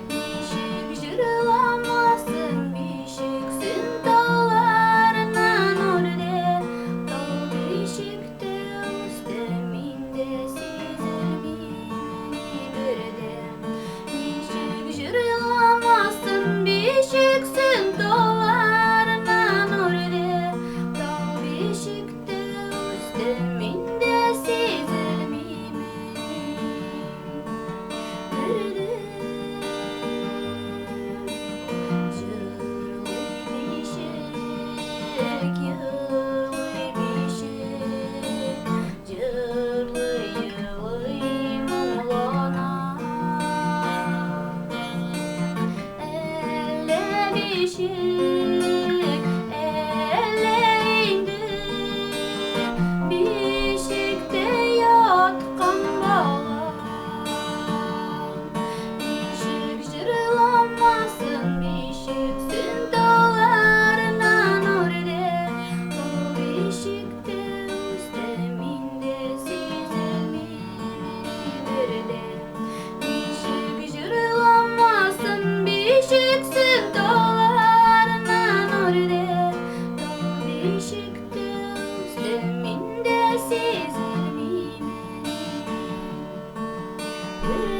Bişik jırlamasın, bişiksin dağlarından orde. Dağ bişikte üsteminde sizil beni berde. Bişik jırlamasın, bişiksin dağlarından orde. Dağ bişikte üsteminde sizil beni berde. Bişikte yatkan bağlar. Bişik jırlamasın, bişiksin dağlarından orde. Dağ bişikte üsteminde sizil beni berde. Bişik jırlamasın, bişiksin dağlarından orde. Dağ bişikte üsteminde sizil beni berde.